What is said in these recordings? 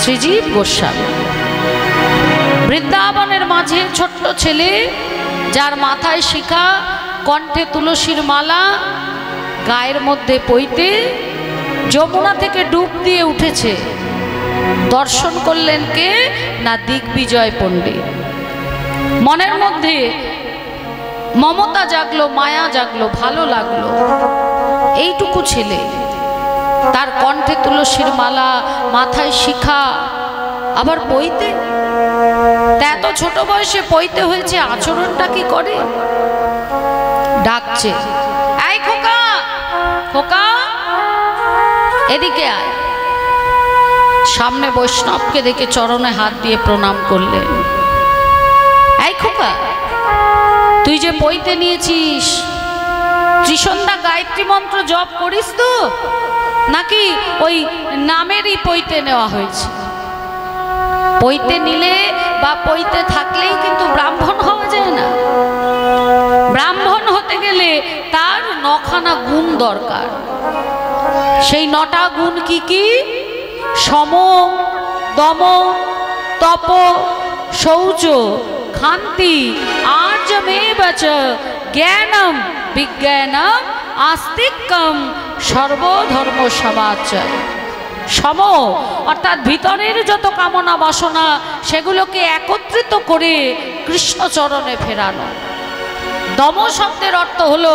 শ্রীজীব গোস্বামী। বৃন্দাবনের মাঝে ছোট্ট ছেলে, যার মাথায় শিখা, কণ্ঠে তুলসীর মালা, গায়ের মধ্যে পৈতে, যমুনা থেকে ডুব দিয়ে উঠেছে। দর্শন করলেন কে না দিগ্বিজয় পণ্ডিত। মনের মধ্যে মমতা জাগলো, মায়া জাগলো, ভালো লাগলো। এইটুকু ছেলে, তার কণ্ঠে তুলসীর মালা, মাথায় শিখা, আবার পৈতে। তা এত ছোট বয়সে পৈতে হয়েছে, আচরণটা কি করে? ডাকছে, এই খোকা, খোকা এদিকে আয়। সামনে বৈষ্ণবকে দেখে চরণে হাত দিয়ে প্রণাম করলেন। এই খোকা, তুই যে পৈতে নিয়েছিস, ত্রিসন্ধ্যা গায়ত্রী মন্ত্র জপ করিস তো, নাকি ওই নামেরই পৈতে নেওয়া হয়েছে? পৈতে নিলে বা পৈতে থাকলেই কিন্তু ব্রাহ্মণ হওয়া যায় না। ব্রাহ্মণ হতে গেলে তার 9খানা গুণ দরকার। সেই 9টা গুণ কি কি? সম, দম, তপ, শৌচ, ক্ষান্তি, আর্যমেব চ জ্ঞানম বিজ্ঞানম আস্তিক্যম সর্বধর্ম সমাচয়। সম অর্থাৎ ভিতরের যত কামনা বাসনা, সেগুলোকে একত্রিত করে কৃষ্ণচরণে ফেরানো। দম শব্দের অর্থ হলো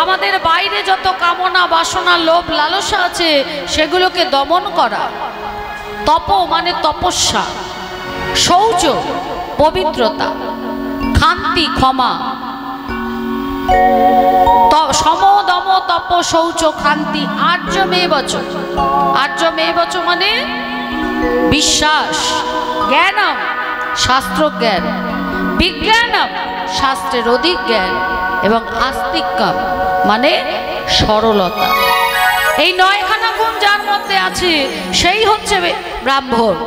আমাদের বাইরে যত কামনা বাসনা, লোভ লালসা আছে, সেগুলোকে দমন করা। তপ মানে তপস্যা। শৌচ পবিত্রতা। ক্ষান্তি ক্ষমা। সম, দম, তপ, শৌচ, ক্ষান্তি। আর্যমেবচ, আর্যমেবচ মানে বিশ্বাস। জ্ঞানম শাস্ত্র জ্ঞান। বিজ্ঞানম শাস্ত্রের অধিক জ্ঞান। এবং আস্তিক্যম মানে সরলতা। এই 9খানা গুণ যার মধ্যে আছে, সেই হচ্ছে ব্রাহ্মণ।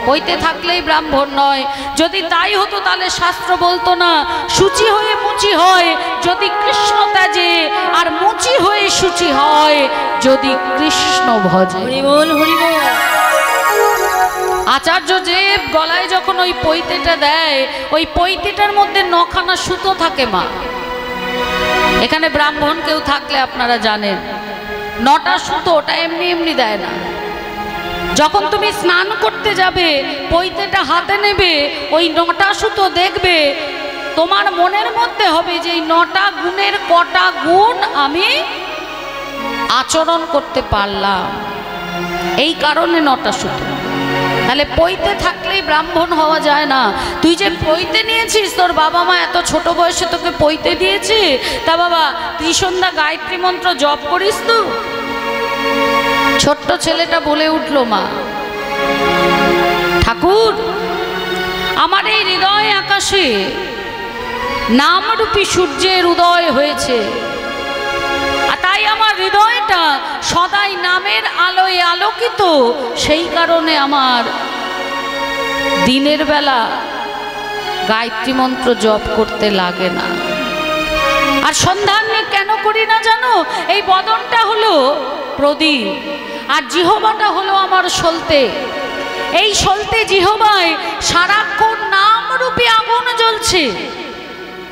হইতে থাকলেই ব্রাহ্মণ নয়। যদি তাই হতো তাহলে শাস্ত্র বলতো না শুচি হয়ে মুচি হয় যদি কৃষ্ণ ত্যাজে, আর মুচি হয়ে শুচি হয় যদি কৃষ্ণ ভজে। হরিবোল হরিবোল। আচার্য যে গলায় যখন ওই পৈতেটা দেয়, ওই পৈতেটার মধ্যে 9খানা সুতো থাকে মা। এখানে ব্রাহ্মণ কেউ থাকলে আপনারা জানেন, 9টা সুতো ওটা এমনি এমনি দেয় না। যখন তুমি স্নান করতে যাবে, পৈতেটা হাতে নেবে, ওই 9টা সুতো দেখবে, তোমার মনের মধ্যে হবে যে এই 9টা গুণের কটা গুণ আমি আচরণ করতে পারলাম, এই কারণে 9টা সুতো। তাহলে পৈতে থাকলেই ব্রাহ্মণ হওয়া যায় না। তুই যে পৈতে নিয়েছিস, তোর বাবা মা এত ছোট বয়সে তোকে পৈতে দিয়েছে, তা বাবা ত্রিসন্ধ্যা গায়ত্রী মন্ত্র জপ করিস তো? ছোট্ট ছেলেটা বলে উঠল, মা ঠাকুর, আমার এই হৃদয় আকাশে নামরূপী সূর্যের উদয় হয়েছে, আর তাই আমার হৃদয়টা সদাই নামের আলোয় আলোকিত। সেই কারণে আমার দিনের বেলা গায়ত্রী মন্ত্র জপ করতে লাগে না। আর সন্ধ্যান্নে কেন করি না জানো? এই বদনটা হলো প্রদীপ, আর জিহ্বাটা হলো আমার সলতে। এই সলতে জিহ্বায় সারাক্ষণ নামরূপী আগুন জ্বলছে,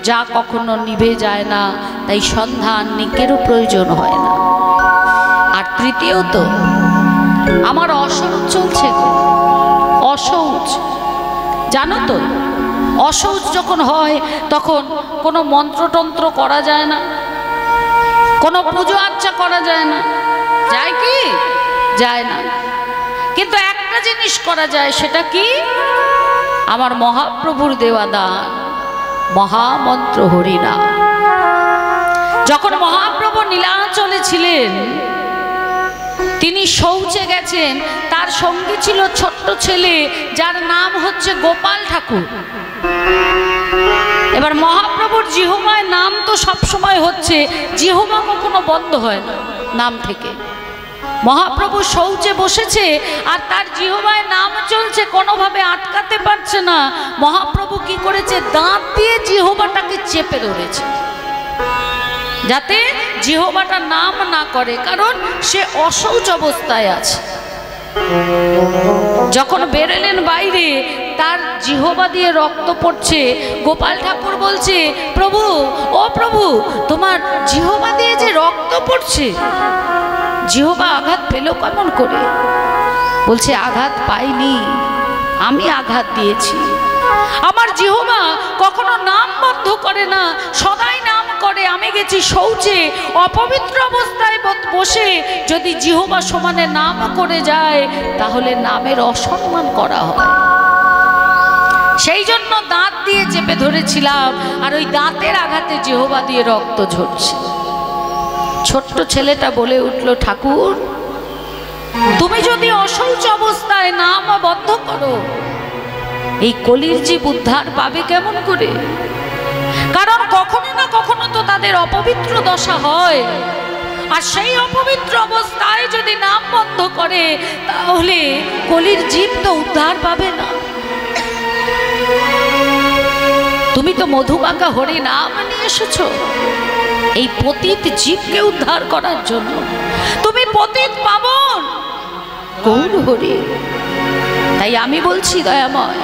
যা কখনো নিভে যায় না। তাই সন্ধ্যা আহ্নিকেরও প্রয়োজন হয় না। আর তৃতীয়ত, আমার অশৌচ চলছে গো, অশৌচ। জানো তো, অশৌচ যখন হয় তখন কোনো মন্ত্রতন্ত্র করা যায় না, কোনো পুজো আর্চা করা যায় না। যায় কি? যায় না। কিন্তু একটা জিনিস করা যায়, সেটা কি? আমার মহাপ্রভুর দেওয়া দান, মহামন্ত্র হরিনাম। যখন মহাপ্রভু নীলাচলে ছিলেন, তিনি শৌচে গেছেন, তার সঙ্গী ছিল ছোট্ট ছেলে, যার নাম হচ্ছে গোপাল ঠাকুর। এবার মহাপ্রভুর জিহ্বায় নাম তো সবসময় হচ্ছে, জিহ্বা কখনো বন্ধ হয় না নাম থেকে। মহাপ্রভু শৌচে বসেছে আর তার জিহ্বায় নাম চলছে, কোনোভাবে আটকাতে পারছে না। মহাপ্রভু কি করেছে? দাঁত দিয়ে জিহ্বাটাকে চেপে ধরেছে, যাতে জিহ্বাটা নাম না করে, কারণ সে অশৌচ অবস্থায় আছে। যখন বেরোলেন তার জিহবা দিয়ে রক্ত পড়ছে। গোপাল ঠাকুর বলছে, প্রভু, ও প্রভু, তোমার জিহবা দিয়ে যে রক্ত পড়ছে, জিহবা আঘাত পেল কেমন করে? বলছে, আঘাত পাইনি, আমি আঘাত দিয়েছি। আমার জিহবা কখনো নাম বন্ধ করে না, সদাই নাম করে। আমি গেছি শৌচে, অপবিত্র অবস্থায় বসে যদি জিহবা সমানে নাম করে যায়, তাহলে নামের অসম্মান করা হয়। সেই জন্য দাঁত দিয়ে চেপে ধরেছিলাম, আর ওই দাঁতের আঘাতে জিহবা দিয়ে রক্ত ঝরছে। ছোট্ট ছেলেটা বলে উঠল, ঠাকুর, তুমি যদি অশৌচ অবস্থায় নাম বন্ধ করো, এই কলির জীব উদ্ধার পাবে কেমন করে? কারণ কখনো না কখনো তো তাদের অপবিত্র দশা হয়, আর সেই অপবিত্র অবস্থায় যদি নাম বন্ধ করে, তাহলে কলির জীব তো উদ্ধার পাবে না। তুমি তো মধুমাখা হরি নাম নিয়ে এসেছো এই পতিত জীবকে উদ্ধার করার জন্য। তুমি পতিত পাবন গৌর হরি। তাই আমি বলছি, দয়াময়,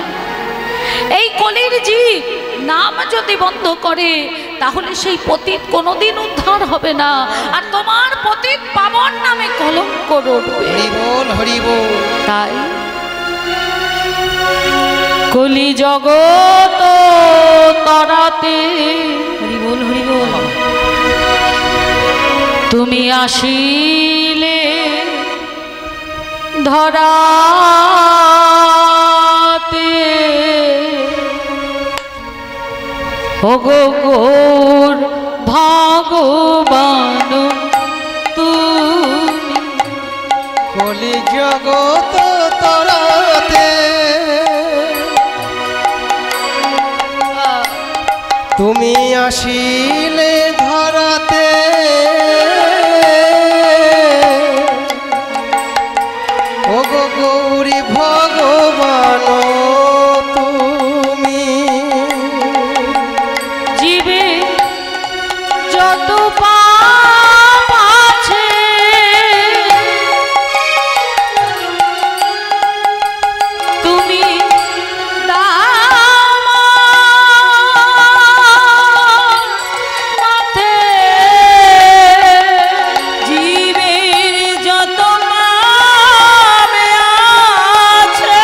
এই কলির জীব নাম যদি বন্ধ করে, তাহলে সেই পতিত কোনোদিন উদ্ধার হবে না, আর তোমার পতিত পাবন নামে কলঙ্ক রটবে। হরি বল, হরি বল। তাই কলি জগৎ তরাতে, হরি বল, হরি বল, তুমি আসিলে ধরাতে, ওগো গৌর ভগবান, তুমি কলি জগৎ তরাতে, তুমি আসিলে ধরাতে, ওগো গৌরী ভগবান, তুমি জীবে যত পাপ আছে, তুমি মাথে, জীবের যত পাপ আছে,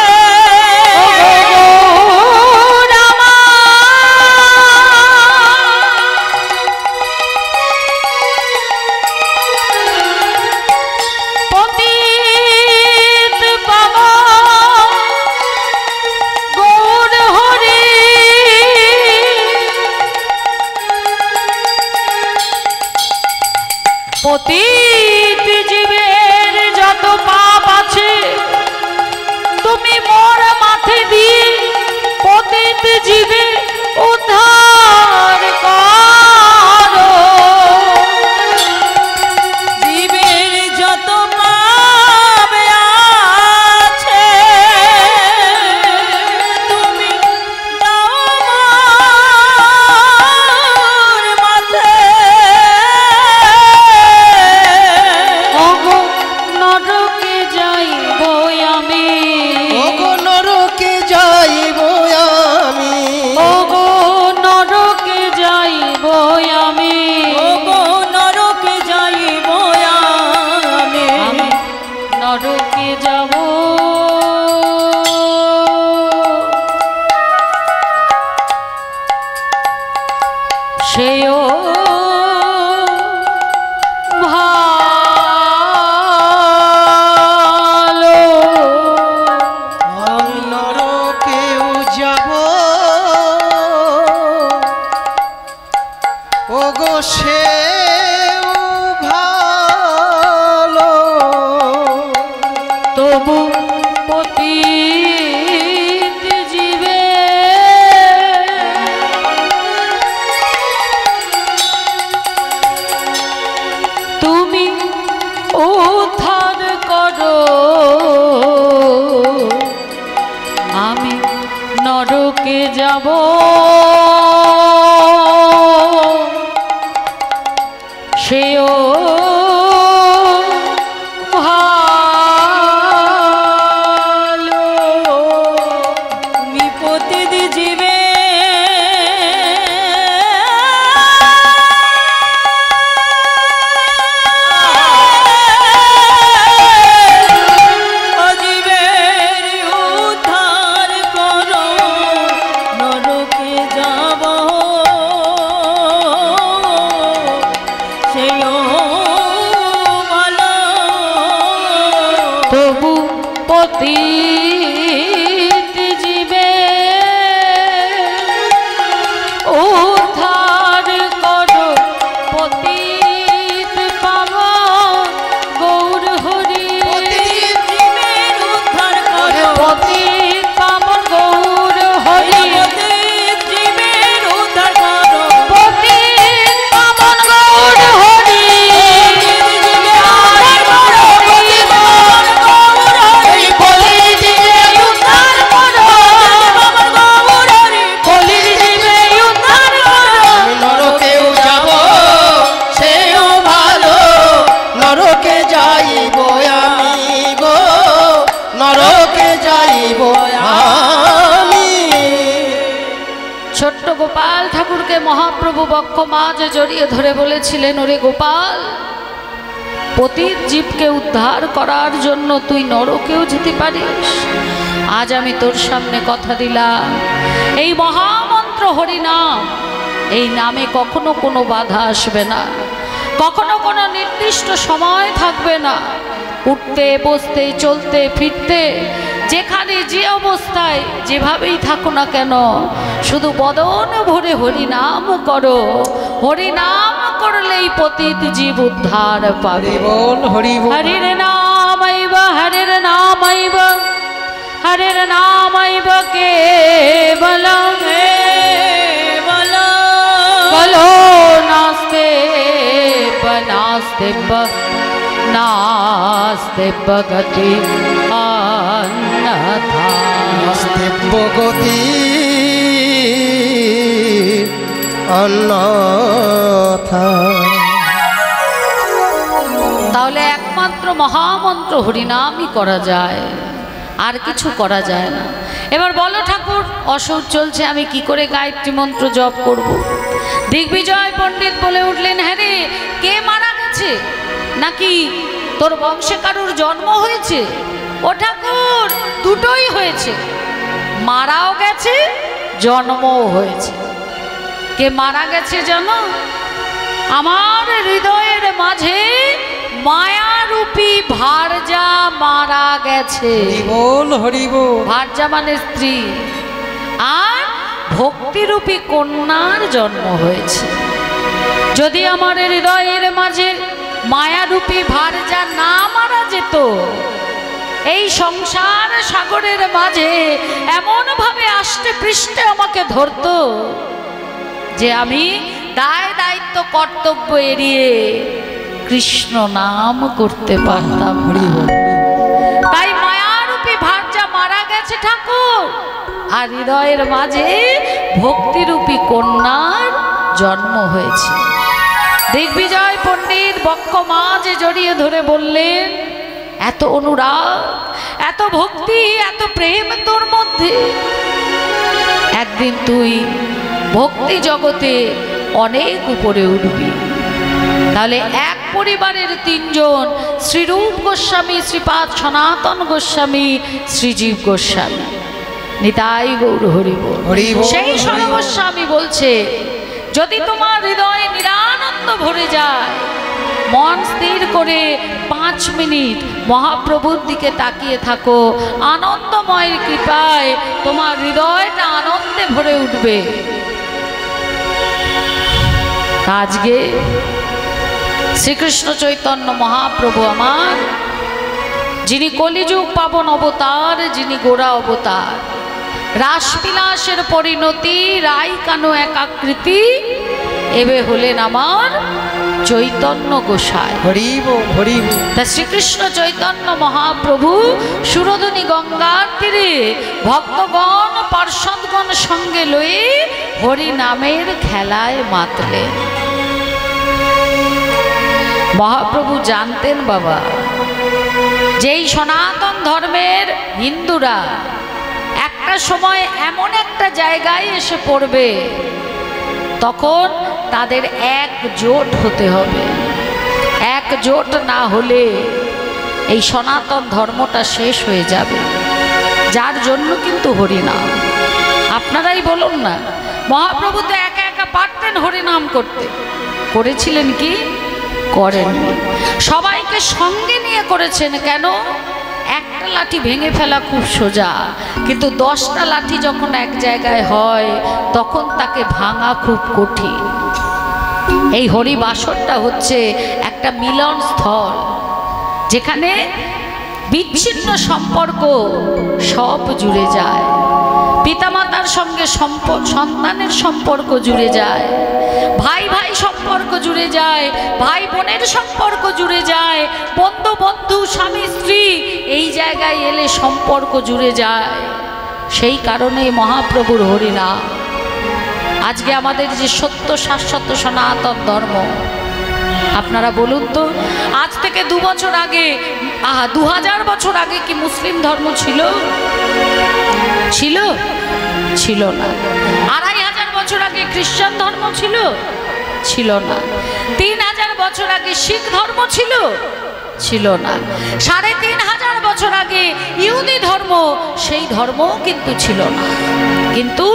পতিত পাবন গৌর হরি। পতিত জীবের যত পাপ আছে, তুমি মোর মাথে দিয়ে পতিত জীবে উদ্ধার করো। জীবের যত পাপ আছে, তুমি দাও মোর মাথে। ওগো নরকে যাইব আমি, ওগো নরকে যাইব আমি, ওগো নরকে যাইব আমি, ওগো নরকে যাইব আমি, আমি নরকে যাব। সেও ভালো, আমি নরকেও যাব, ওগো সেও ভালো, তবু পতিত জীবে তুমি উদ্ধার করো। আমি নরকে যাব, সেও ভালো। পতিত জীবে উদ্ধার করো, পতিত পাবন গৌর হরি। পতিত জীবের উদ্ধার করো, পতিত পাবন গৌর হরি। পতিত জীবের উদ্ধার করো, পতিত পাবন গৌর হরি। কলির জীবে উদ্ধার করো, কলির জীবে উদ্ধার করো। আমি নরকেও যাব সেও ভালো, নরকে যাইব আমি গো, নরকে যাইব আমি। ছোট্ট গোপাল ঠাকুরকে মহাপ্রভু বক্ষ মাঝে জড়িয়ে ধরে বলেছিলেন, ওরে গোপাল, পতিত জীবকে উদ্ধার করার জন্য তুই নরকেও যেতে পারিস। আজ আমি তোর সামনে কথা দিলাম, এই মহামন্ত্র হরিনাম, এই নামে কখনো কোনো বাধা আসবে না, কখনো কোনো নির্দিষ্ট সময় থাকবে না। উঠতে বসতে চলতে ফিরতে যেখানে যে অবস্থায় যেভাবেই থাকো না কেন, শুধু বদন ভরে হরিনাম করো। হরিনাম করলেই পতিত জীব উদ্ধার পাবে। হরি বল, হরি বল। হরির নামাইব, হরির নামাইব, হরির নামাইব কেবলম বলো নাস্তে নাস্তে নাস্তে গতি অন্যথা। দিব্য গতি অন্যথা। তাহলে একমাত্র মহামন্ত্র হরিনামই করা যায়, আর কিছু করা যায় না। এবার বলো ঠাকুর, অসুখ চলছে, আমি কি করে গায়ত্রী মন্ত্র জপ করব? দিগ্বিজয় পণ্ডিত বলে উঠলেন, হ্যাঁ রে, কে মারা গেছে নাকি তোর বংশে কারুর জন্ম হয়েছে? ও ঠাকুর, দুটোই হয়েছে, মারাও গেছে জন্মও হয়েছে। কে মারা গেছে জানো? আমার হৃদয়ের মাঝে মায়ারূপী ভার্যা মারা গেছে। হরি বল, হরি বল। ভার্যা মানে স্ত্রী, আর ভক্তিরূপী কন্যার জন্ম হয়েছে। যদি আমার হৃদয়ের মাঝে মায়ারূপী ভার্যা না মারা যেত, এই সংসার সাগরের মাঝে এমন ভাবে আষ্টে পৃষ্ঠে আমাকে ধরতো যে আমি দায় দায়িত্ব কর্তব্য এড়িয়ে কৃষ্ণ নাম করতে পারতাম না। তাই মায়ারূপী ভার্যা মারা গেছে ঠাকুর, আর হৃদয়ের মাঝে ভক্তিরূপী কন্যার জন্ম হয়েছে। দিগ্বিজয় পণ্ডিত বক্ষ মাঝে জড়িয়ে ধরে বললেন, এত অনুরাগ, এত ভক্তি, এত প্রেম তোর মধ্যে, একদিন তুই ভক্তি জগতে অনেক উপরে উঠবি। তাহলে এক পরিবারের তিনজন, শ্রীরূপ গোস্বামী, শ্রীপাদ সনাতন গোস্বামী, শ্রীজীব গোস্বামী, নিতাই গৌর হরি বল। সেই সর্বস্বামী বলছে, যদি তোমার হৃদয়ে নিরানন্দ ভরে যায়, মন স্থির করে 5 মিনিট মহাপ্রভুর দিকে তাকিয়ে থাকো, আনন্দময়ের কৃপায় তোমার হৃদয়টা আনন্দে ভরে উঠবে। আজকে শ্রীকৃষ্ণ চৈতন্য মহাপ্রভু আমার, যিনি কলিযুগ পাবন অবতার, যিনি গোড়া অবতার, রাসবিলাসের পরিণতি, রাই কানো এক আকৃতি, এবে হলেন আমার চৈতন্য গোসাই। হরি বল, হরি বল। তা শ্রীকৃষ্ণ চৈতন্য মহাপ্রভু সুরধনী গঙ্গার তীরে ভক্তগণ পার্ষদগণ সঙ্গে লয়ে হরি নামের খেলায় মাতলেন। মহাপ্রভু জানতেন বাবা, যেই সনাতন ধর্মের হিন্দুরা একটা সময় এমন একটা জায়গায় এসে পড়বে, তখন তাদের একজোট হতে হবে। একজোট না হলে এই সনাতন ধর্মটা শেষ হয়ে যাবে। যার জন্য কিন্তু হরিনাম, আপনারাই বলুন না, মহাপ্রভু তো একা একা পারতেন হরিনাম করতে, করেছিলেন কি? করেননি। সবাইকে সঙ্গে নিয়ে করেছেন। কেন? একটা একটা লাঠি ভেঙে ফেলা খুব সোজা, কিন্তু 10টা লাঠি যখন এক জায়গায় হয় তখন তাকে ভাঙা খুব কঠিন। এই হরিবাসরটা হচ্ছে একটা মিলন স্থল, যেখানে বিচ্ছিন্ন সম্পর্ক সব জুড়ে যায়। পিতামাতার সঙ্গে সন্তানের সম্পর্ক জুড়ে যায়, ভাই ভাই সম্পর্ক জুড়ে যায়, ভাই বোনের সম্পর্ক জুড়ে যায়, বন্ধু বন্ধু স্বামী স্ত্রী এই জায়গায় এলে সম্পর্ক জুড়ে যায়। সেই কারণে মহাপ্রভুর হরিনাম। আজকে আমাদের যে সত্য শাশ্বত সনাতন ধর্ম, আপনারা বলুন তো, আজ থেকে 2 বছর আগে 2000 বছর আগে কি মুসলিম ধর্ম ছিল? ছিল? ছিল না। 2500 বছর আগে খ্রিস্টান ধর্ম ছিল? ছিল না। 3000 বছর আগে শিখ ধর্ম ছিল? ছিল না। 3500 বছর আগে ইহুদি ধর্ম, সেই ধর্মও কিন্তু ছিল না। কিন্তু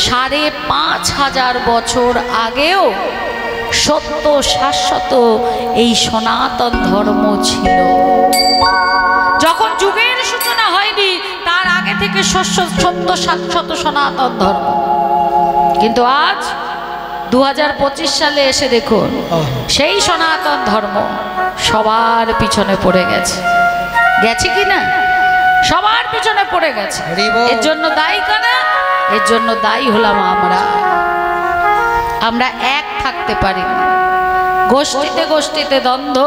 5500 বছর আগেও সত্য শাশ্বত এই সনাতন ধর্ম ছিল। যখন যুগের সূচনা হয়নি তার আগে থেকে সত্য শাশ্বত সনাতন ধর্ম। কিন্তু আজ 2025 সালে এসে দেখুন, সেই সনাতন ধর্ম সবার পিছনে পড়ে গেছে। গেছে কি না? সবার পিছনে পড়ে গেছে। এর জন্য দায়ী কারা? এর জন্য দায়ী হলাম আমরা এক থাকতে পারি না। গোষ্ঠীতে গোষ্ঠীতে দ্বন্দ্ব,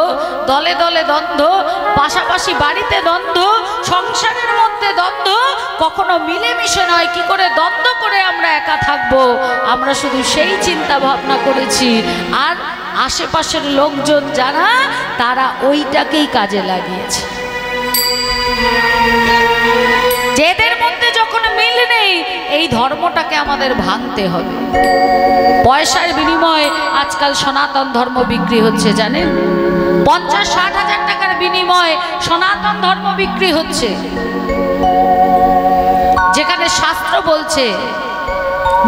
দলে দলে দ্বন্দ্ব, পাশাপাশি বাড়িতে দ্বন্দ্ব, সংসারের মধ্যে দ্বন্দ্ব, কখনো মিলেমিশে নয়। কি করে দ্বন্দ্ব করে আমরা একা থাকবো? আমরা শুধু সেই চিন্তা ভাবনা করেছি, আর আশেপাশের লোকজন যারা, তারা ওইটাকেই কাজে লাগিয়েছে। যেদের মধ্যে যখন মিল নেই, এই ধর্মটাকে আমাদের ভাঙতে হবে। পয়সার বিনিময়ে আজকাল সনাতন ধর্ম বিক্রি হচ্ছে, জানেন? 50-60 হাজার টাকার বিনিময়ে সনাতন ধর্ম বিক্রি হচ্ছে, যেখানে শাস্ত্র বলছে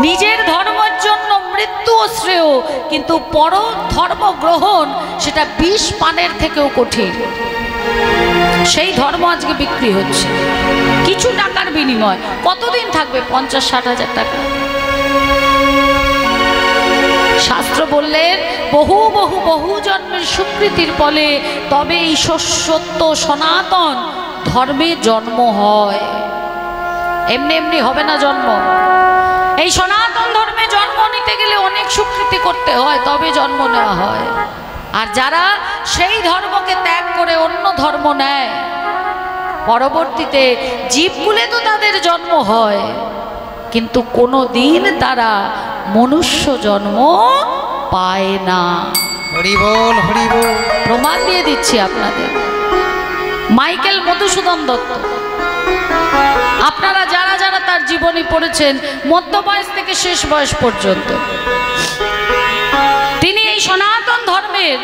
নিজের ধর্মের জন্য মৃত্যুও শ্রেয়, কিন্তু পর ধর্ম গ্রহণ সেটা বিষ পানের থেকেও কঠিন। সেই ধর্ম আজকে বিক্রি হচ্ছে কিছু টাকার বিনিময়। কতদিন থাকবে 50-60 হাজার টাকা? শাস্ত্র বললেন বহু বহু বহু জন্মের স্বীকৃতির ফলে তবে এই সত্য সনাতন ধর্মে জন্ম হয়। এমনি এমনি হবে না জন্ম। এই সনাতন ধর্মে জন্ম নিতে গেলে অনেক স্বীকৃতি করতে হয়, তবে জন্ম নেওয়া হয়। আর যারা সেই ধর্মকে ত্যাগ করে অন্য ধর্ম নেয়, পরবর্তীতে জীবকুলে তো তাদের জন্ম হয়, কিন্তু কোনো দিন তারা মনুষ্য জন্ম পায় না। হরি বল, হরি বল। প্রমাণ দিয়ে দিচ্ছি আপনাদের। মাইকেল মধুসূদন দত্ত, আপনারা যারা যারা তার জীবনী পড়েছেন মধ্য বয়স থেকে শেষ বয়স পর্যন্ত, তিনি এই সনাতন ধর্মের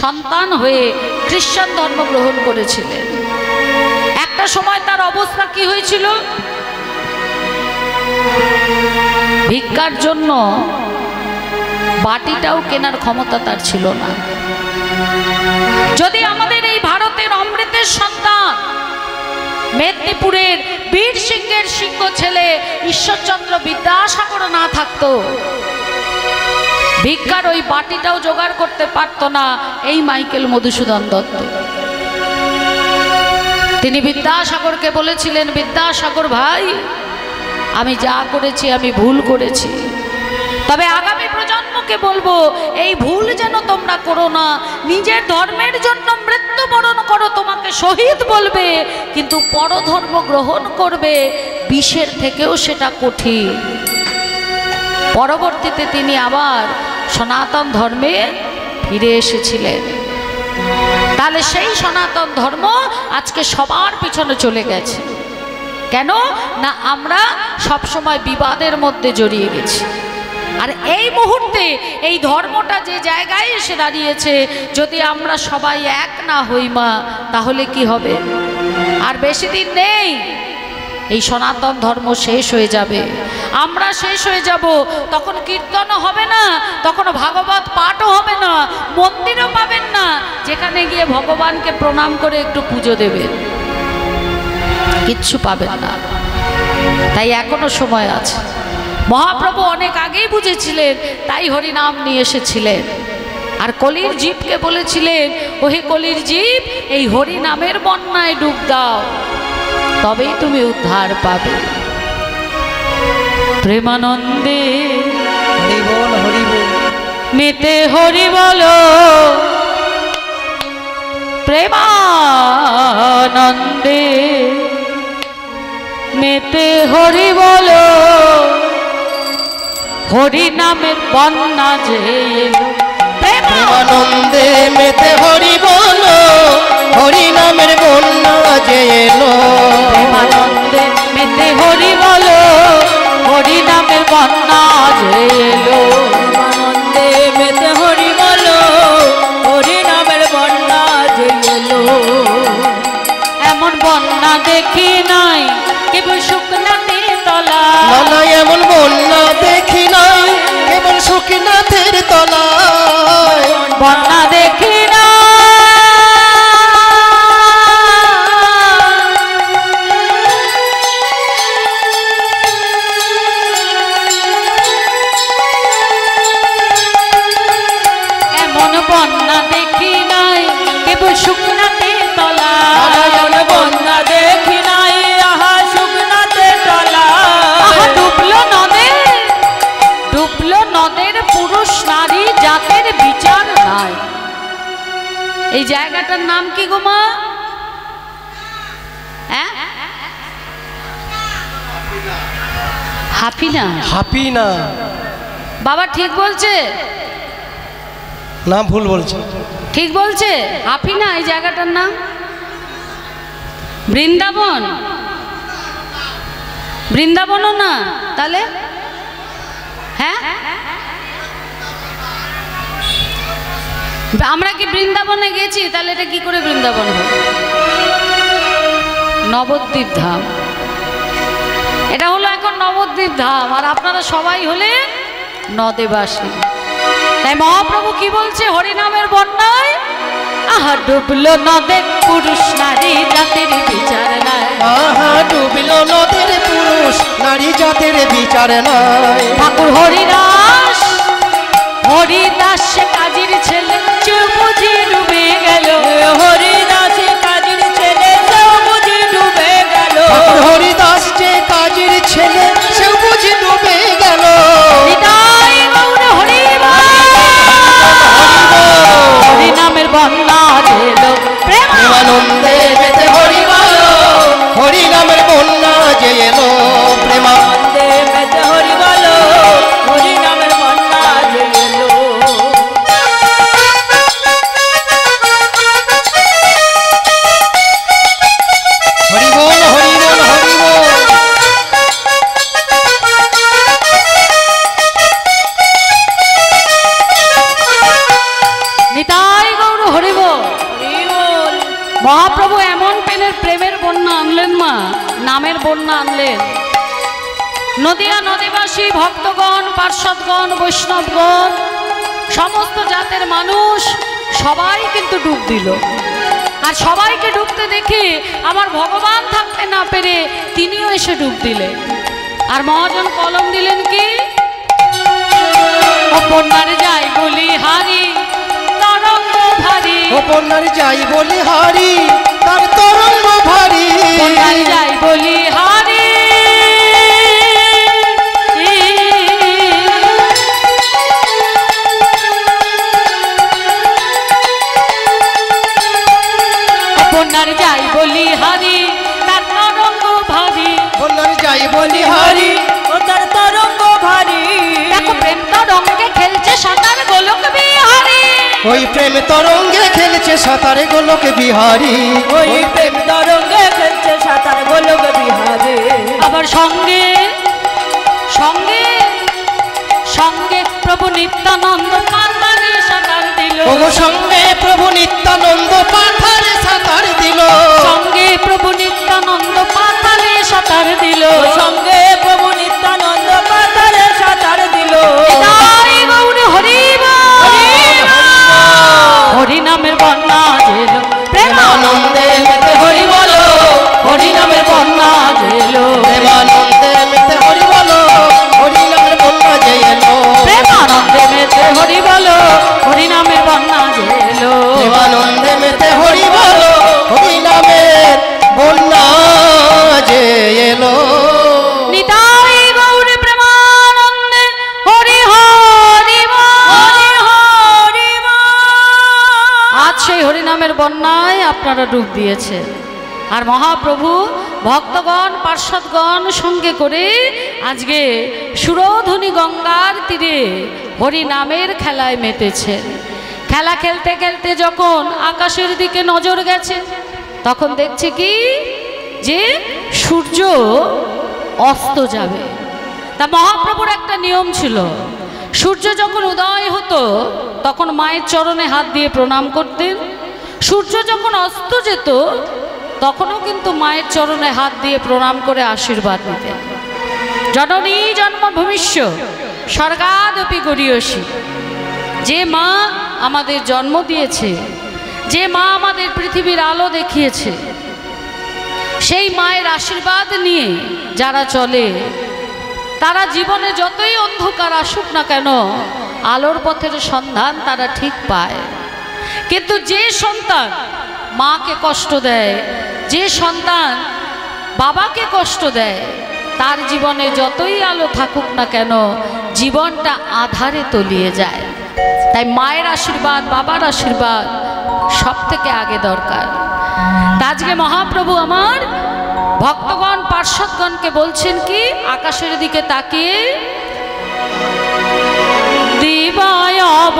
সন্তান হয়ে খ্রিস্টান ধর্ম গ্রহণ করেছিলেন। একটা সময় তার অবস্থা কি হয়েছিল? ভিক্ষার জন্য বাটিটাও কেনার ক্ষমতা তার ছিল না। যদি আমাদের এই ভারতের অমৃতের সন্তান, মেদিনীপুরের বীর সিংহের সিংহ ছেলে ঈশ্বরচন্দ্র বিদ্যাসাগর না থাকতো, ভিক্ষার ওই বাটিটাও জোগাড় করতে পারত না এই মাইকেল মধুসূদন দত্ত। তিনি বিদ্যাসাগরকে বলেছিলেন, বিদ্যাসাগর ভাই, আমি যা করেছি আমি ভুল করেছি, তবে আগামী প্রজন্মকে বলবো এই ভুল যেন তোমরা করো না। নিজের ধর্মের জন্য মৃত্যুবরণ করো, তোমাকে শহীদ বলবে, কিন্তু পরধর্ম গ্রহণ করবে, বিষের থেকেও সেটা কঠিন। পরবর্তীতে তিনি আবার সনাতন ধর্মে ফিরে এসেছিলেন। তাহলে সেই সনাতন ধর্ম আজকে সবার পিছনে চলে গেছে। কেন না? আমরা সবসময় বিবাদের মধ্যে জড়িয়ে গেছি। আর এই মুহূর্তে এই ধর্মটা যে জায়গায় এসে দাঁড়িয়েছে, যদি আমরা সবাই এক না হই মা, তাহলে কি হবে? আর বেশি দিন নেই, এই সনাতন ধর্ম শেষ হয়ে যাবে, আমরা শেষ হয়ে যাব। তখন কীর্তনও হবে না, তখন ভাগবত পাঠও হবে না, মন্দিরও পাবেন না যেখানে গিয়ে ভগবানকে প্রণাম করে একটু পুজো দেবেন। কিচ্ছু পাবেন না। তাই এখনো সময় আছে। মহাপ্রভু অনেক আগেই বুঝেছিলেন, তাই হরিনাম নিয়ে এসেছিলেন। আর কলির জীবকে বলেছিলেন, ওহে কলির জীব, এই হরিনামের বন্যায় ডুব দাও, তবেই তুমি উদ্ধার পাবে। প্রেমানন্দে হরি বল হরি বল। মেতে হরি বলো, প্রেমানন্দে মেতে হরি বলো, হরি নামের বন্যা যে এলো। প্রেমানন্দে মেতে হরি বলো, হরি নামের বন্যা যে এলো। প্রেমানন্দে মেতে হরি বলো, হরি নামের বন্যা যে এলো। আনন্দে মেতে হরি বলো, হরি নামের বন্যা যে এলো। এমন বন্যা দেখি নাই কেবল শুকনাতে তলা, নানা এমন বন্যা দেখি নাই কেবল শুকনাথের তলায়। বন্যা দেখি না এমন বন্যা দেখি নাই কেবল শুকনাতে তলা, এমন বন্যা দেখি নাই আহা শুকনাতে তলা। আহা ডুবলো নদের পুরুষ নারী জাতের বিচার নাই। এই জায়গাটার নাম কি গো মা? হ্যাঁ? হাফিনা। হাপিনা বাবা ঠিক বলছে? না ভুল বলছে? ঠিক বলছে। হাফিনা এই জায়গাটার নাম? বৃন্দাবন? বৃন্দাবনও না তাহলে? হ্যাঁ, আমরা কি বৃন্দাবনে গেছি? তাহলে এটা কি করে বৃন্দাবন হবে? নবদ্বীপ ধাম। এটা হলো এখন নবদ্বীপ ধাম, আর আপনারা সবাই হলেন নদেবাসী। তাই মহাপ্রভু কি বলছে? হরিনামের বন্যায় আহা ডুবলো নদে পুরুষ নারী জাতির বিচার নাই। আহা ডুবিল নদের পুরুষ নারী জাতের বিচার নাই। ঠাকুর হরিদাস, হরিদাস সে কাজীর ছেলে, চুপ বুঝি ডুবে গেল। হরিদাসে কাজীর ছেলে সেও বুঝি ডুবে গেল। ঠাকুর হরিদাস যে কাজীর ছেলে সেও বুঝি ডুবে গেল। নিতাই গৌর হরি হরি নামের বন্যা এলো। প্রেমানন্দে মেতে হরি বলো, হরি নামের বন্যা যে এলো। আনন্দে মেতে হরি বলো, হরি নামের বন্যা যে এলো। হরি বল হরি বল হরি বল। নিতাই গৌর হরি বল। হরি বল। মহাপ্রভু এমন প্রেমের বন্যা আনলেন মা, নামের বন্যা আনলেন। নদিয়া নদীবাসী ভক্তগণ, পার্ষদগণ, বৈষ্ণবগণ, সমস্ত জাতের মানুষ সবাই কিন্তু ডুব দিল। আর সবাইকে ডুবতে দেখে আমার ভগবান থাকতে না পেরে তিনিও এসে ডুব দিলেন। আর মহাজন কলম দিলেন কি? ও বন্যার যাই বলি হারি তরঙ্গ ভারী, ও বন্যার যাই বলি হারি তার তরঙ্গ ভারী। বন্যার যাই বলি হারি বন্যার যাই বলি হারি তার তরঙ্গ ভারী। বন্যার যাই বলি হারি ও তার তরঙ্গ ভারী। দেখো প্রেম তরঙ্গে খেলছে সাঁতার গোলক বিহারী। ওই প্রেম তরঙ্গে খেলছে সাঁতারে গোলক বিহারী। ওই প্রেম তরঙ্গে খেলছে সাঁতার গোলক বিহারে। আবার সঙ্গে সঙ্গে সঙ্গে প্রভু নিত্যানন্দ পাতারে সাঁতার দিল। ওগো সঙ্গে প্রভু নিত্যানন্দ পাথারে সাঁতার দিল। সঙ্গে প্রভু নিত্যানন্দ পাতারে সাঁতার দিল। সঙ্গে প্রভু নিত্যানন্দ পাতারে সাঁতার দিল। তাই গৌর হরি বল। হরি নামের বন্যা এলো। প্রেমানন্দে মেতে হরি বলো, হরি নামের বন্যা রূপ দিয়েছে। আর মহাপ্রভু ভক্তগণ পার্শ্বদগণ সঙ্গে করে আজকে সুরধুনী গঙ্গার তীরে হরি নামের খেলায় মেতেছে। খেলা খেলতে খেলতে যখন আকাশের দিকে নজর গেছে তখন দেখছে কি যে সূর্য অস্ত যাবে। তা মহাপ্রভুর একটা নিয়ম ছিল, সূর্য যখন উদয় হতো তখন মায়ের চরণে হাত দিয়ে প্রণাম করতেন, সূর্য যখন অস্ত যেত তখনও কিন্তু মায়ের চরণে হাত দিয়ে প্রণাম করে আশীর্বাদ নিতেন। জননী জন্মভূমিষ্য স্বর্গাদপি গরীয়সী, যে মা আমাদের জন্ম দিয়েছে, যে মা আমাদের পৃথিবীর আলো দেখিয়েছে, সেই মায়ের আশীর্বাদ নিয়ে যারা চলে তারা জীবনে যতই অন্ধকার আসুক না কেন আলোর পথের সন্ধান তারা ঠিক পায়। কিন্তু যে সন্তান মাকে কষ্ট দেয়, যে সন্তান বাবাকে কষ্ট দেয়, তার জীবনে যতই আলো থাকুক না কেন জীবনটা আধারে তলিয়ে যায়। তাই মায়ের আশীর্বাদ, বাবার আশীর্বাদ সব থেকে আগে দরকার। আজকে মহাপ্রভু আমার ভক্তগণ পার্শ্বদগণকে বলছেন কি, আকাশের দিকে তাকিয়ে দিবায়ব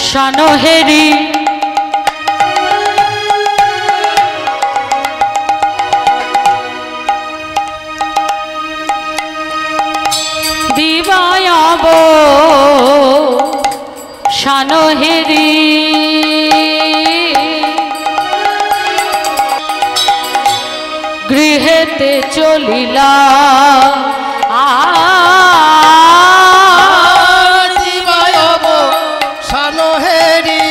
শানহেরি দিবায়ব শানহেরি গৃহেতে চলিলা দিবায়ব শানহেরি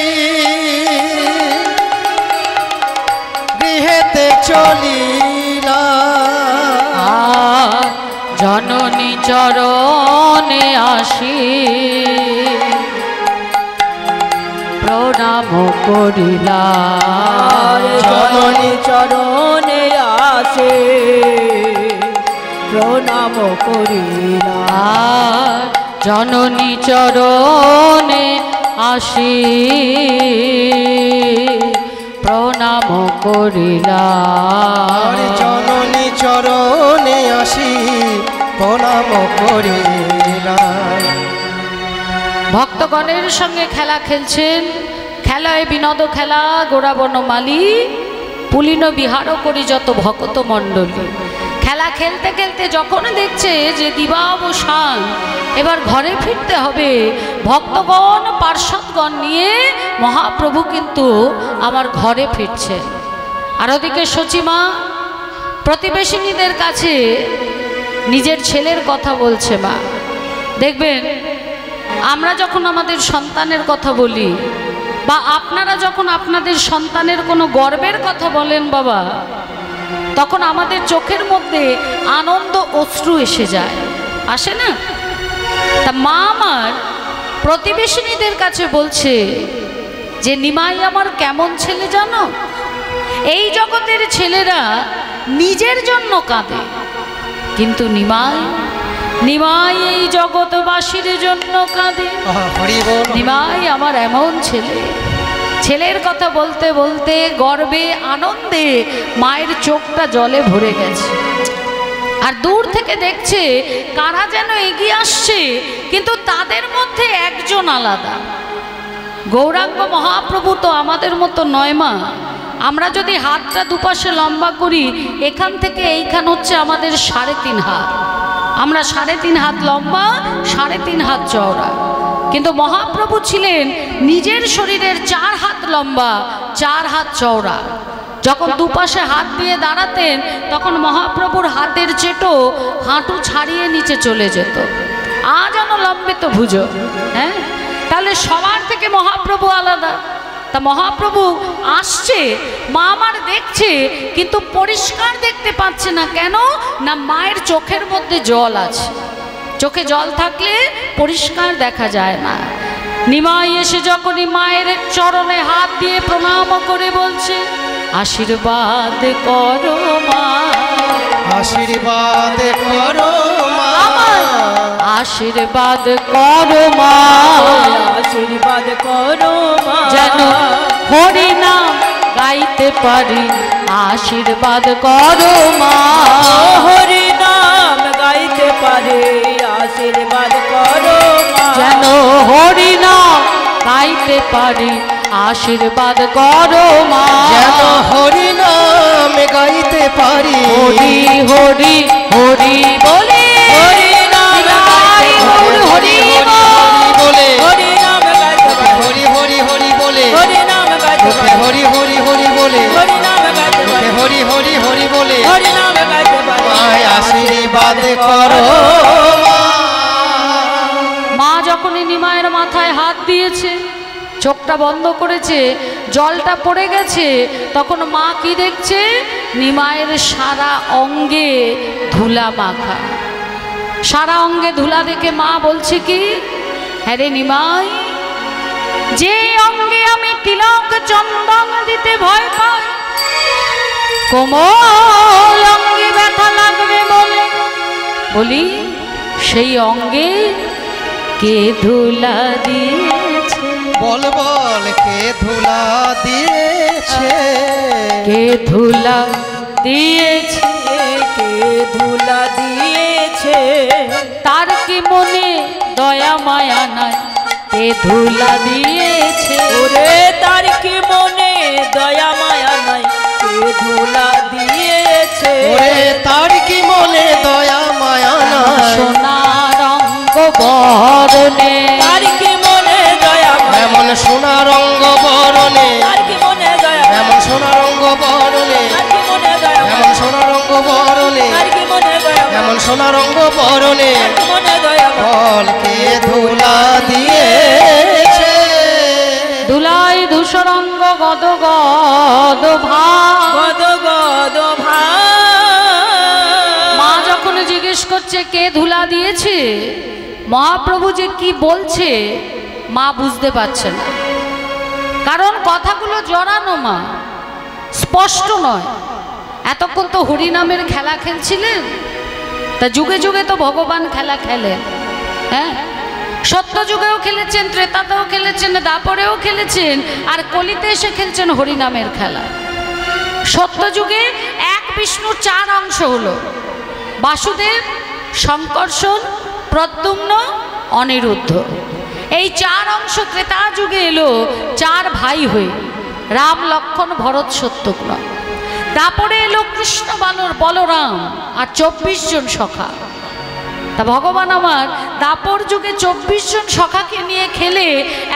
গৃহেতে চলিলা জননী চরণে আসি প্রণাম করিলা। জননী চরণে আসে প্রণাম করিলা। জননী চরণে আসি প্রণাম করিলা। জননী চরণে আসি প্রণাম করিলা। ভক্তগণের সঙ্গে খেলা খেলছেন, খেলায় বিনোদ খেলা গোড়াবন মালি পুলিন বিহার করি যত ভক্ত মণ্ডলী। খেলা খেলতে খেলতে যখন দেখছে যে দিবাবসান, এবার ঘরে ফিরতে হবে, ভক্তগণ পার্শ্বদগণ নিয়ে মহাপ্রভু কিন্তু আমার ঘরে ফিরছে। আর ওদিকে সচিমা প্রতিবেশিনীদের কাছে নিজের ছেলের কথা বলছে। মা দেখবেন, আমরা যখন আমাদের সন্তানের কথা বলি বা আপনারা যখন আপনাদের সন্তানের কোনো গর্বের কথা বলেন বাবা, তখন আমাদের চোখের মধ্যে আনন্দ অশ্রু এসে যায়, আসে না? তা মা আমার প্রতিবেশিনীদের কাছে বলছে যে নিমাই আমার কেমন ছেলে জানো, এই জগতের ছেলেরা নিজের জন্য কাঁদে, কিন্তু নিমাই এই জগৎবাসীর জন্য কাঁদে। নিমাই আমার এমন ছেলে। ছেলের কথা বলতে বলতে গর্বে আনন্দে মায়ের চোখটা জলে ভরে গেছে। আর দূর থেকে দেখছে কারা যেন এগিয়ে আসছে, কিন্তু তাদের মধ্যে একজন আলাদা। গৌরাঙ্গ মহাপ্রভু তো আমাদের মতো নয় মা। আমরা যদি হাতটা দুপাশে লম্বা করি, এখান থেকে এইখান হচ্ছে আমাদের 3.5 হাত। আমরা 3.5 হাত লম্বা, 3.5 হাত চওড়া। কিন্তু মহাপ্রভু ছিলেন নিজের শরীরের 4 হাত লম্বা, 4 হাত চওড়া। যখন দুপাশে হাত দিয়ে দাঁড়াতেন তখন মহাপ্রভুর হাতের চেটো হাঁটু ছাড়িয়ে নিচে চলে যেত। আজানো লম্বিত ভুজো। হ্যাঁ, তাহলে সবার থেকে মহাপ্রভু আলাদা। তা মহাপ্রভু আসছে, মা আমার দেখছে, কিন্তু পরিষ্কার দেখতে পাচ্ছে না। কেন না, মায়ের চোখের মধ্যে জল আছে। চোখে জল থাকলে পরিষ্কার দেখা যায় না। নিমাই এসে যখনই মায়ের চরণে হাত দিয়ে প্রণাম করে বলছে, আশীর্বাদ করো মা, আশীর্বাদ করো মা আমার আশীর্বাদ করো মা আশীর্বাদ করো মা যেন হরি নাম গাইতে পারি আশীর্বাদ করো মা হরি নাম গাইতে পারে আশীর্বাদ করো মা যেন হরি নাম গাইতে পারি আশীর্বাদ করো মা যেন হরি নাম গাইতে পারি হরি হরি হরি বলে হরি নাম হরি হরি বলে হরি নাম গাইতে পারে হরি হরি হরি বলে হরি নাম গাইতে পারে হরি হরি হরি বলে হরি নাম গাইতে পারে হরি হরি হরি বলে হরি নাম গাইতে পারে মায় আশীর্বাদ করো মা যখনই নিমায়ের মাথায় হাত দিয়েছে চোখটা বন্ধ করেছে জলটা পড়ে গেছে তখন মা কি দেখছে নিমায়ের সারা অঙ্গে ধুলা মাখা সারা অঙ্গে ধুলা দেখে মা বলছে কি হ্যাঁ রে নিমাই যে অঙ্গে আমি তিলক চন্দন দিতে ভয় পাই কোমল অঙ্গে ব্যথা লাগবে বলে বলি সেই অঙ্গে কে ধুলা দিয়েছে বল বল কে ধুলা দিয়েছে কে ধুলা দিয়েছে কে ধুলা দিয়েছে তার কি মনে দয়া মায়া নাই কে ধুলা দিয়েছে ওরে তার কি মনে দয়া মায়া নাই কে ধুলা দিয়েছে ওরে তার কি মনে দয়া মায়া নাই সোনার অঙ্গ বরণে তার কি মনে দয়া মায়া এমন সোনা রঙ্গ বরণে তার কি মনে দয়া এমন সোনা রঙ্গ বরণে তার কি মনে দয়া এমন সোনা রঙ্গ বরণে তার কি মনে দয়া এমন সোনা রঙ্গ বরণে তার কি মনে দয়া বল কে ধুলা দিয়েছে ধুলাই ধূসরঙ্গ গদ গদ ভাব গদ গদ মা যখন জিজ্ঞেস করছে কে ধুলা দিয়েছে মহাপ্রভু যে কি বলছে মা বুঝতে পারছে না কারণ কথাগুলো জড়ানো মা স্পষ্ট নয় এতক্ষণ তো হরিনামের খেলা খেলছিলেন তা যুগে যুগে তো ভগবান খেলা খেলেন হ্যাঁ সত্য যুগেও খেলেছেন ত্রেতাতেও খেলেছেন দাপরেও খেলেছেন আর কলিতে এসে খেলছেন হরিনামের খেলা সত্য যুগে এক বিষ্ণুর 4 অংশ হলো বাসুদেব শঙ্কর্ষণ প্রদ্যুম্ন অনিরুদ্ধ এই 4 অংশ ত্রেতা যুগে এলো 4 ভাই হয়ে রাম লক্ষ্মণ ভরত শত্রুঘ্ন তারপরে এলো কৃষ্ণ বলরাম আর 24 জন সখা তা ভগবান আমার দাপর যুগে 24 জন সখাকে নিয়ে খেলে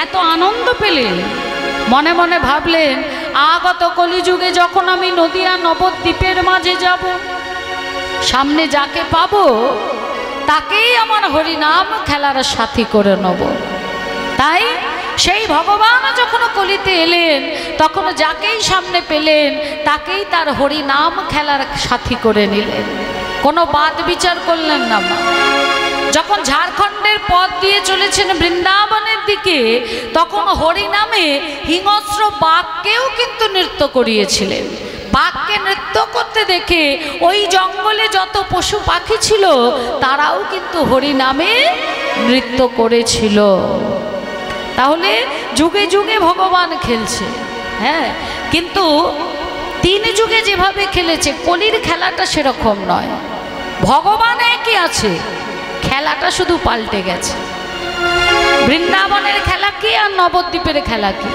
এত আনন্দ পেলেন মনে মনে ভাবলেন আগত কলিযুগে যখন আমি নদিয়া নবদ্বীপের মাঝে যাব সামনে যাকে পাবো তাকেই আমার হরিনাম খেলার সাথী করে নেব তাই সেই ভগবান যখন কলিতে এলেন তখন যাকেই সামনে পেলেন তাকেই তার হরিনাম খেলার সাথী করে নিলেন কোনো বাদ বিচার করলেন না মা যখন ঝাড়খণ্ডের পথ দিয়ে চলেছেন বৃন্দাবনের দিকে তখন হরিনামে হিংস্র বাঘকেও কিন্তু নৃত্য করিয়েছিলেন বাঘকে নৃত্য করতে দেখে ওই জঙ্গলে যত পশু পাখি ছিল তারাও কিন্তু হরিনামে নৃত্য করেছিল তাহলে যুগে যুগে ভগবান খেলছে হ্যাঁ কিন্তু 3 যুগে যেভাবে খেলেছে কলির খেলাটা সেরকম নয় ভগবান একই আছে খেলাটা শুধু পাল্টে গেছে বৃন্দাবনের খেলা কি আর নবদ্বীপের খেলা কি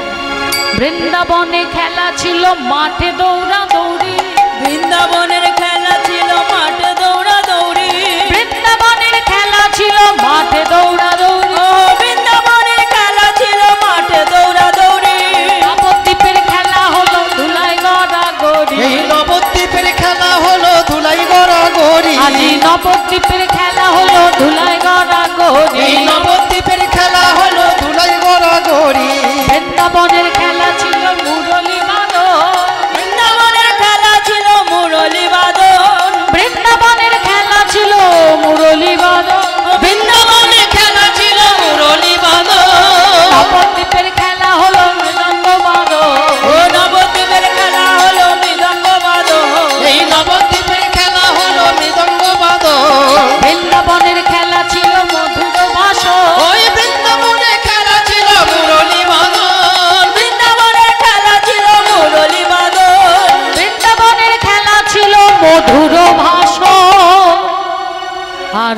বৃন্দাবনে খেলা ছিল মাঠে দৌড়া দৌড়ি বৃন্দাবনের খেলা ছিল মাঠে দৌড়া দৌড়ি বৃন্দাবনের খেলা ছিল মাঠে দৌড়া দৌড়ি বৃন্দাবনের খেলা ছিল মাঠে দৌড়া দৌড়ি নবদ্বীপের খেলা হলো ধুলাই গড়া গড়ি এই নবদ্বীপের খেলা হলো ধুলাই গড়া গড়ি আজি নবদ্বীপের খেলা হলো ধুলাই গড়া গড়ি এই নবদ্বীপের খেলা হলো ধুলাই গড়া গড়ি বৃন্দাবনের খেলা ছিল মুরলী বাদন বৃন্দাবনের খেলা ছিল মুরলী বাদন বৃন্দাবনের খেলা ছিল মুরলী বাদন বৃন্দাবনে খেলা ছিল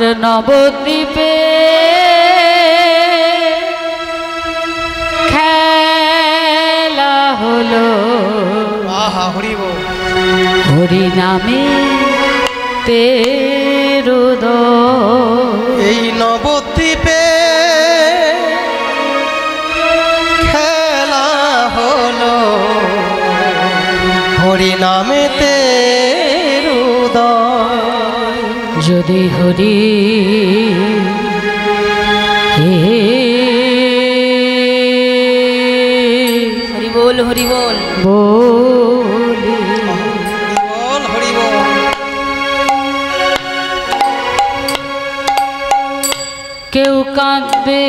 আর নবদ্বীপে খেলা হলো আহা হরি বল। হরি নামে তেরোদ এই নবদ্বীপে খেলা হলো হরি নামেতে হৃদয়। যদি হরি হরি বল হরি বল। বলি বল হরি বল। কেউ কাঁদবে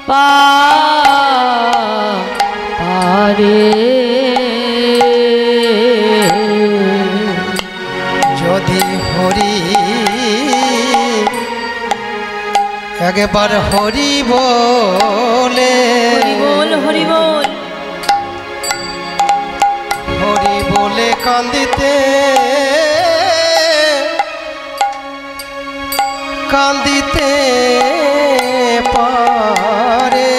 পারে যদি হরি একবার হরি বলে হরি বল হরি বল। হরি বলে কান্দিতে কান্দিতে পারে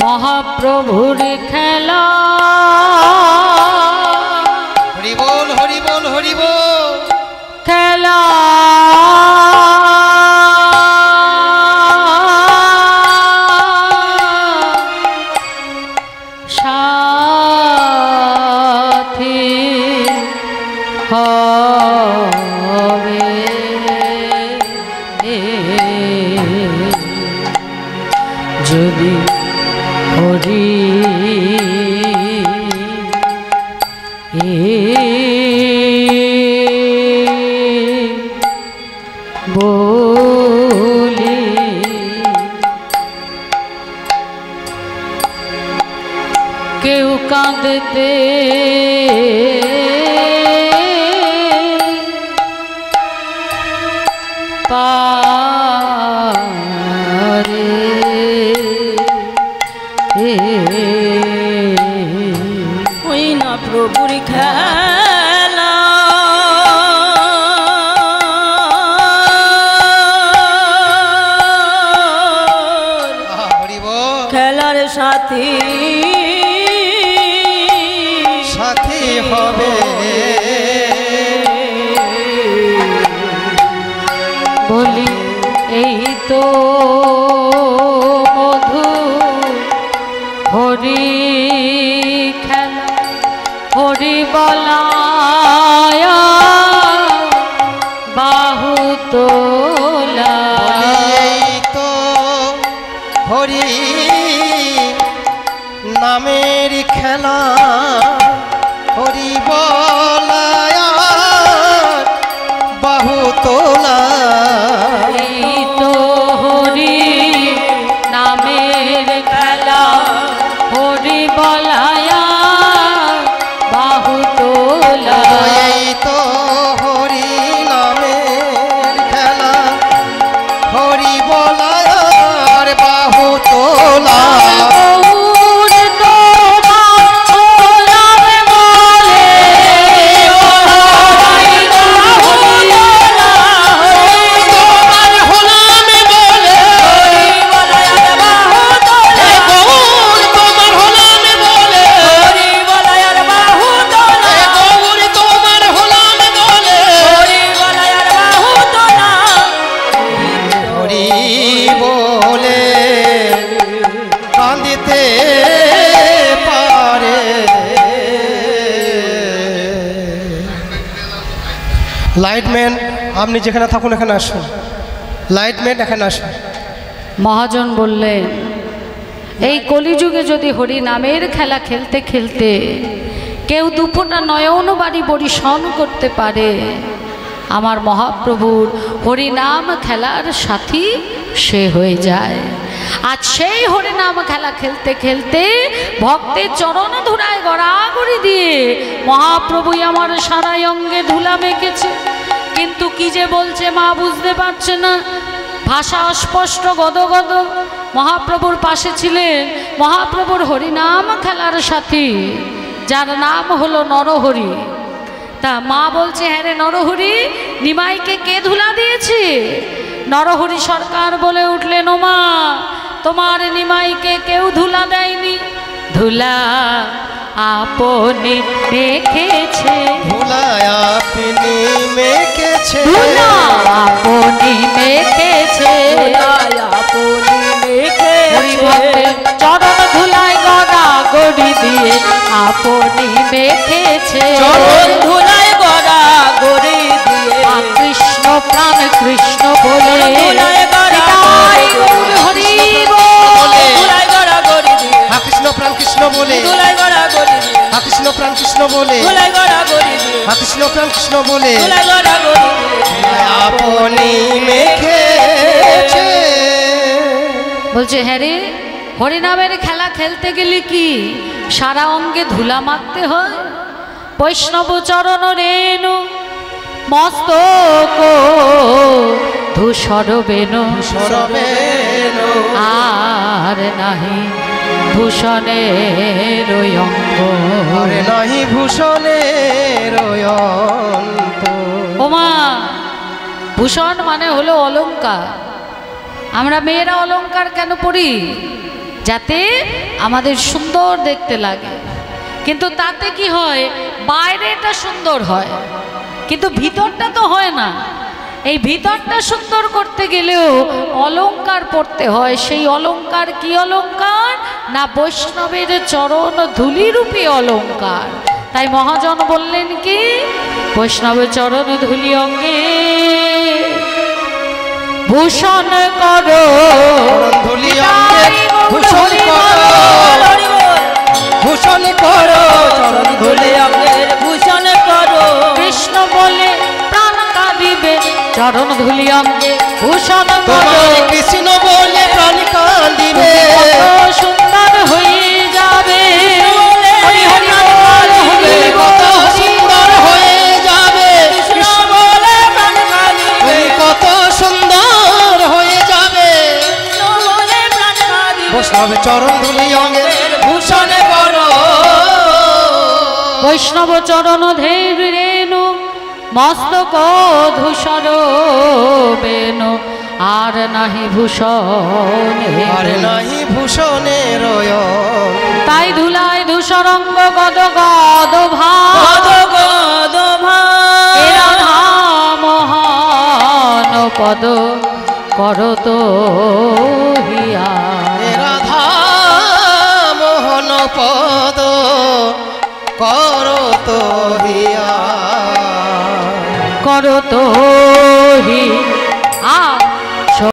মহাপ্রভুর খেলা হরি বল হরি বল হরি বল। খেলা সাথী হবে যদি হরি বলি কেউ কাঁদতে পারে ওই না প্রভুর খেলা আহা হরি বল। খেলার সাথী সাথী হবে বলি এই তো মধু হরি খেলা হরি বলায় বাহু তোলা এই তো হরি নামের খেলা হরি বলায় বাহু তোলা এই তো হরি নামের খেলা হরি বলায়া বাহু তোলা এই তো হরি নামের খেলা হরি বলায় বাহু তোলা গৌর তোমার গোলামে বলে তোমার হলামে বলে এ গৌর তোমার হলামে বলে এ গৌর তোমার হলামে বলে হরি বলে কান্দিতে পারে লাইটম্যান আপনি যেখানে থাকুন এখানে আসুন। লাইটম্যান এখানে আসুন। মহাজন বললেন এই কলিযুগে যদি হরি নামের খেলা খেলতে খেলতে কেউ দুপোটা নয়ন বাড়ি পরিশন করতে পারে আমার মহাপ্রভুর হরিনাম খেলার সাথী সে হয়ে যায়। আজ সেই হরিনাম খেলা খেলতে খেলতে ভক্তের চরণ ধুলায় গড়াগড়ি দিয়ে মহাপ্রভুই আমার সারাই অঙ্গে ধুলা মেখেছে, কিন্তু কি যে বলছে মা বুঝতে পারছে না, ভাষা অস্পষ্ট গদগদ। মহাপ্রভুর পাশে ছিলেন মহাপ্রভুর হরিনাম খেলার সাথী, যার নাম হলো নরহরি। তা মা বলছে, হ্যাঁ রে নরহরি, নিমাইকে কে ধুলা দিয়েছে? নরহরি সরকার বলে উঠলেন, ও মা, তোমার নিমাইকে কেউ ধুলা দেয়নি, ধুলা আপনি মেখেছে, ধুলা আপনি মেখেছে, ধুলা আপনি মেখেছে, হরিভক্তের চরণ ধুলায় গড়া গড়ি দিয়ে আপনি মেখেছে, চরণ ধুলায় গড়া গড়ি দিয়ে কৃষ্ণ প্রাণ কৃষ্ণ বলে ধুলায় গড়া নিতাই গৌর হরি বল। ধুলায় গড়া গড়ি দিয়ে কৃষ্ণ প্রাণ কৃষ্ণ বলে, ধুলায় গড়া গড়ি দিয়ে কৃষ্ণ প্রাণ কৃষ্ণ বলে, ধুলায় গড়া গড়ি দিয়ে কৃষ্ণ প্রাণ কৃষ্ণ বলে, ধুলায় গড়া গড়ি দিয়ে আপনি মেখেছে। বলছে, হ্যাঁ রে, হরিনামের খেলা খেলতে গেলে কি সারা অঙ্গে ধুলা মাখতে হয়? বৈষ্ণব চরণ রেণু মস্তক ধূসর বেনু, সরবেনো আর নাহি ভূষণের অঙ্গ। আরে নাহি ভূষণের অন্ত। ওমা, ভূষণ মানে হলো অলংকার। আমরা মেয়েরা অলংকার কেন পরি? যাতে আমাদের সুন্দর দেখতে লাগে। কিন্তু তাতে কি হয়, বাইরেটা সুন্দর হয় কিন্তু ভিতরটা তো হয় না। এই ভিতরটা সুন্দর করতে গেলেও অলংকার পড়তে হয়। সেই অলংকার কি অলংকার? না বৈষ্ণবের চরণ ধূলিরূপী অলংকার। তাই মহাজন বললেন কি, বৈষ্ণবের চরণ ধূলি অঙ্গে ভূষণ করো, ধুলি অঙ্গে ভূষণ করো, ভূষণ করো, চরণ ধুলি অঙ্গের ভূষণ করো। কৃষ্ণ বলে প্রাণ কাঁদিবে, চরণ ধুলি অঙ্গে ভূষণ করো। তোমার কৃষ্ণ বলে প্রাণ কাঁদিবে, কত সুন্দর হয়ে যাবে, হরি হরি বল, হরি কত বল। সুন্দর হয়ে যাবে, কৃষ্ণ বলে প্রাণ কাঁদিবে, তুমি কত সুন্দর হয়ে যাবে। কৃষ্ণ বলে প্রাণ কাঁদিবে। বৈষ্ণব চরণ ধুলি অঙ্গে ভূষণ করো। বৈষ্ণব চরণ ধের রেণু মস্তক ধূসর বেনু, আর নাহি ভূষণ। আরে নাহি ভূষণের অন্ত। তাই ধুলায় ধূসরঙ্গ গদ গদ ভাব, গদ ভাব, রাধা মহান পদ করত হিয়া। রাধা মোহন পদ করো তো হিয়া। করত হিয়া।